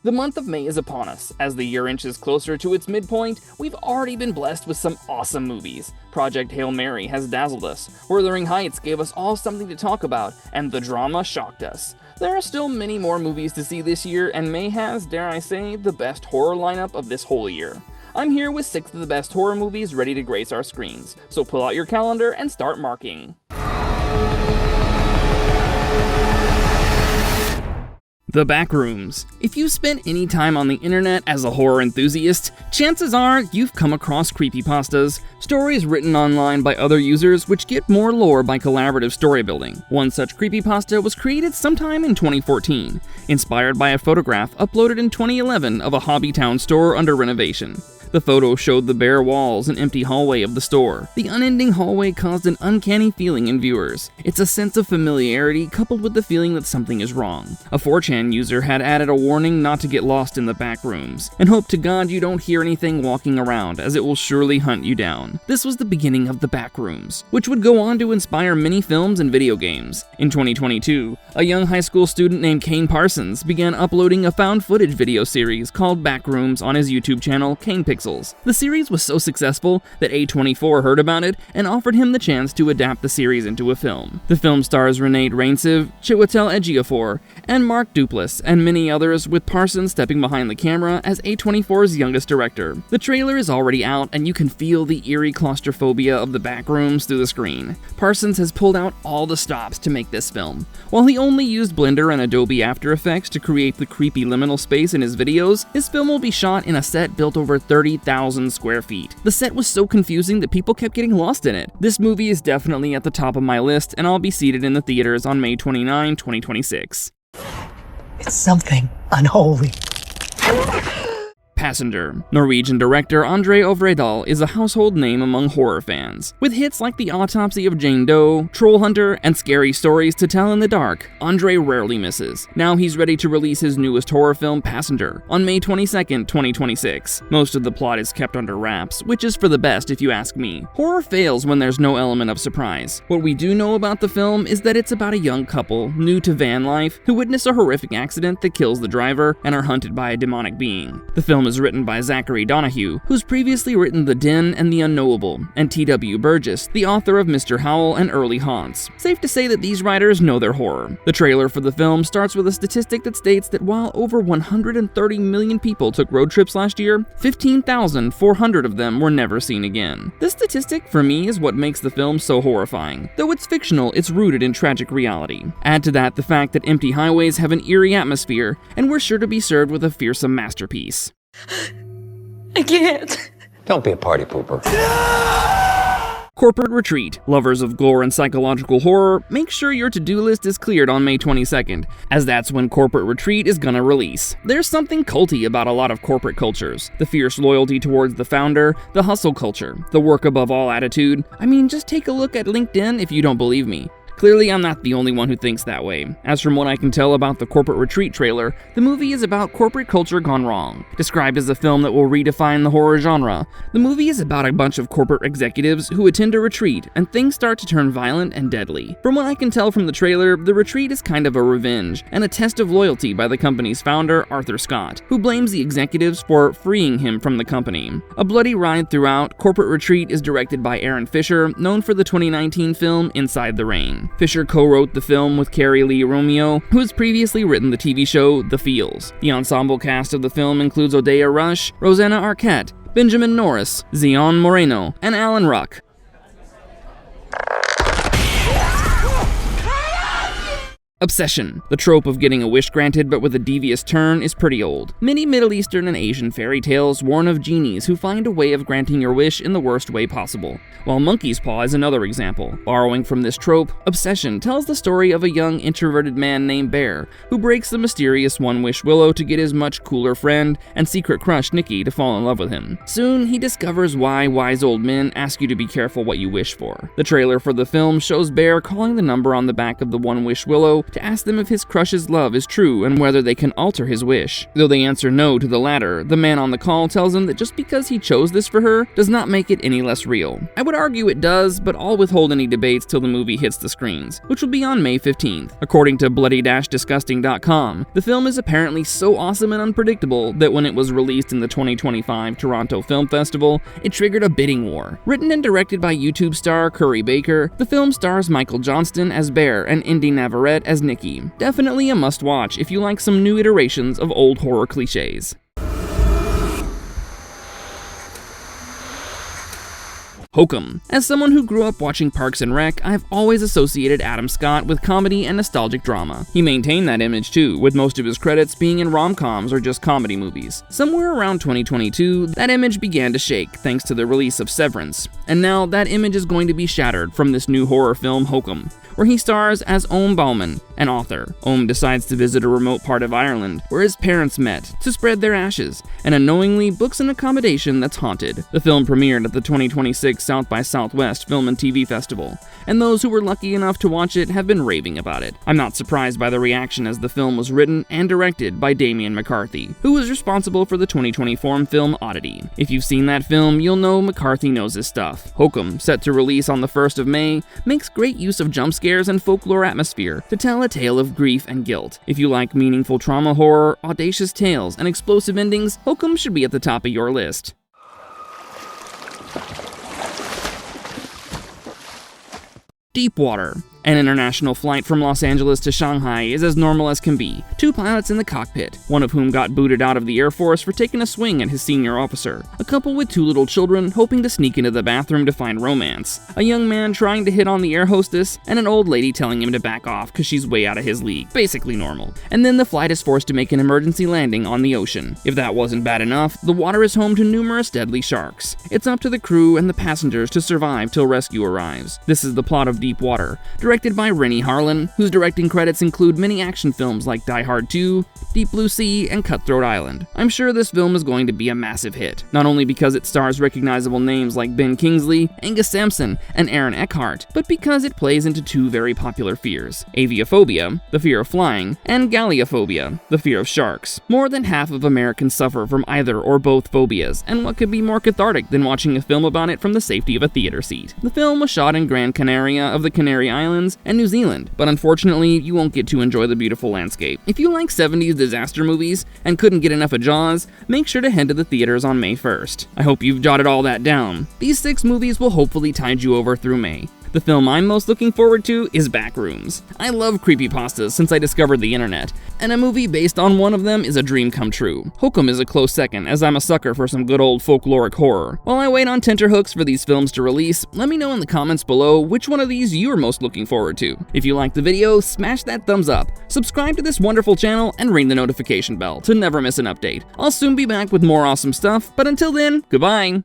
The month of May is upon us. As the year inches closer to its midpoint, we've already been blessed with some awesome movies. Project Hail Mary has dazzled us, Wuthering Heights gave us all something to talk about, and the drama shocked us. There are still many more movies to see this year, and May has, dare I say, the best horror lineup of this whole year. I'm here with 6 of the best horror movies ready to grace our screens, so pull out your calendar and start marking. The Backrooms. If you spent any time on the internet as a horror enthusiast, chances are you've come across creepypastas, stories written online by other users which get more lore by collaborative story building. One such creepypasta was created sometime in 2014, inspired by a photograph uploaded in 2011 of a Hobbytown store under renovation. The photo showed the bare walls and empty hallway of the store. The unending hallway caused an uncanny feeling in viewers. It's a sense of familiarity coupled with the feeling that something is wrong. A 4chan user had added a warning not to get lost in the back rooms, and hope to God you don't hear anything walking around, as it will surely hunt you down. This was the beginning of the Backrooms, which would go on to inspire many films and video games. In 2022, a young high school student named Kane Parsons began uploading a found footage video series called Backrooms on his YouTube channel, Kane Pixels. The series was so successful that A24 heard about it and offered him the chance to adapt the series into a film. The film stars Renee Rainciv, Chiwetel Ejiofor, and Mark Duplass, and many others, with Parsons stepping behind the camera as A24's youngest director. The trailer is already out, and you can feel the eerie claustrophobia of the Backrooms through the screen. Parsons has pulled out all the stops to make this film. While he only used Blender and Adobe After Effects to create the creepy liminal space in his videos, his film will be shot in a set built over 30,000 square feet. The set was so confusing that people kept getting lost in it. This movie is definitely at the top of my list, and I'll be seated in the theaters on May 29, 2026. It's something unholy. Passenger. Norwegian director André Øvredal is a household name among horror fans. With hits like The Autopsy of Jane Doe, Troll Hunter, and Scary Stories to Tell in the Dark, André rarely misses. Now he's ready to release his newest horror film, Passenger, on May 22, 2026. Most of the plot is kept under wraps, which is for the best if you ask me. Horror fails when there's no element of surprise. What we do know about the film is that it's about a young couple, new to van life, who witness a horrific accident that kills the driver and are hunted by a demonic being. The film is written by Zachary Donahue, who's previously written The Den and The Unknowable, and T.W. Burgess, the author of Mr. Howell and Early Haunts. Safe to say that these writers know their horror. The trailer for the film starts with a statistic that states that while over 130 million people took road trips last year, 15,400 of them were never seen again. This statistic, for me, is what makes the film so horrifying. Though it's fictional, it's rooted in tragic reality. Add to that the fact that empty highways have an eerie atmosphere, and we're sure to be served with a fearsome masterpiece. I can't. Don't be a party pooper. Corporate Retreat. Lovers of gore and psychological horror, make sure your to-do list is cleared on May 22nd, as that's when Corporate Retreat is gonna release. There's something culty about a lot of corporate cultures. The fierce loyalty towards the founder, the hustle culture, the work above all attitude. I mean, just take a look at LinkedIn if you don't believe me. Clearly, I'm not the only one who thinks that way. As from what I can tell about the Corporate Retreat trailer, the movie is about corporate culture gone wrong. Described as a film that will redefine the horror genre, the movie is about a bunch of corporate executives who attend a retreat, and things start to turn violent and deadly. From what I can tell from the trailer, the retreat is kind of a revenge, and a test of loyalty by the company's founder, Arthur Scott, who blames the executives for freeing him from the company. A bloody ride throughout, Corporate Retreat is directed by Aaron Fisher, known for the 2019 film Inside the Rain. Fisher co-wrote the film with Carrie Lee Romeo, who has previously written the TV show The Feels. The ensemble cast of the film includes Odeya Rush, Rosanna Arquette, Benjamin Norris, Zion Moreno, and Alan Ruck. Obsession. The trope of getting a wish granted but with a devious turn is pretty old. Many Middle Eastern and Asian fairy tales warn of genies who find a way of granting your wish in the worst way possible, while Monkey's Paw is another example. Borrowing from this trope, Obsession tells the story of a young introverted man named Bear who breaks the mysterious one-wish willow to get his much cooler friend and secret crush Nikki to fall in love with him. Soon, he discovers why wise old men ask you to be careful what you wish for. The trailer for the film shows Bear calling the number on the back of the one-wish willow to ask them if his crush's love is true and whether they can alter his wish. Though they answer no to the latter, the man on the call tells him that just because he chose this for her does not make it any less real. I would argue it does, but I'll withhold any debates till the movie hits the screens, which will be on May 15th. According to bloody-disgusting.com, the film is apparently so awesome and unpredictable that when it was released in the 2025 Toronto Film Festival, it triggered a bidding war. Written and directed by YouTube star Curry Baker, the film stars Michael Johnston as Bear and Indy Navarrete as Nikki. Definitely a must-watch if you like some new iterations of old horror cliches. Hokum. As someone who grew up watching Parks and Rec, I've always associated Adam Scott with comedy and nostalgic drama. He maintained that image too, with most of his credits being in rom-coms or just comedy movies. Somewhere around 2022, that image began to shake thanks to the release of Severance, and now that image is going to be shattered from this new horror film Hokum, where he stars as Ohm Bauman, an author. Ohm decides to visit a remote part of Ireland, where his parents met, to spread their ashes, and unknowingly books an accommodation that's haunted. The film premiered at the 2026 South by Southwest Film and TV Festival, and those who were lucky enough to watch it have been raving about it. I'm not surprised by the reaction, as the film was written and directed by Damien McCarthy, who was responsible for the 2024 film Oddity. If you've seen that film, you'll know McCarthy knows his stuff. Hokum, set to release on the 1st of May, makes great use of jump scares and folklore atmosphere to tell a tale of grief and guilt. If you like meaningful trauma horror, audacious tales, and explosive endings, Hokum should be at the top of your list. Deepwater. An international flight from Los Angeles to Shanghai is as normal as can be. 2 pilots in the cockpit, one of whom got booted out of the Air Force for taking a swing at his senior officer. A couple with 2 little children hoping to sneak into the bathroom to find romance. A young man trying to hit on the air hostess, and an old lady telling him to back off because she's way out of his league. Basically normal. And then the flight is forced to make an emergency landing on the ocean. If that wasn't bad enough, the water is home to numerous deadly sharks. It's up to the crew and the passengers to survive till rescue arrives. This is the plot of Deepwater, directed by Rennie Harlan, whose directing credits include many action films like Die Hard 2, Deep Blue Sea, and Cutthroat Island. I'm sure this film is going to be a massive hit, not only because it stars recognizable names like Ben Kingsley, Angus Sampson, and Aaron Eckhart, but because it plays into 2 very popular fears: aviophobia, the fear of flying, and galleophobia, the fear of sharks. More than half of Americans suffer from either or both phobias, and what could be more cathartic than watching a film about it from the safety of a theater seat? The film was shot in Gran Canaria of the Canary Islands and New Zealand, but unfortunately, you won't get to enjoy the beautiful landscape. If you like 70s disaster movies and couldn't get enough of Jaws, make sure to head to the theaters on May 1st. I hope you've jotted all that down. These 6 movies will hopefully tide you over through May. The film I'm most looking forward to is Backrooms. I love creepypastas since I discovered the internet, and a movie based on one of them is a dream come true. Hokum is a close second, as I'm a sucker for some good old folkloric horror. While I wait on tenterhooks for these films to release, let me know in the comments below which one of these you're most looking forward to. If you liked the video, smash that thumbs up, subscribe to this wonderful channel, and ring the notification bell to never miss an update. I'll soon be back with more awesome stuff, but until then, goodbye!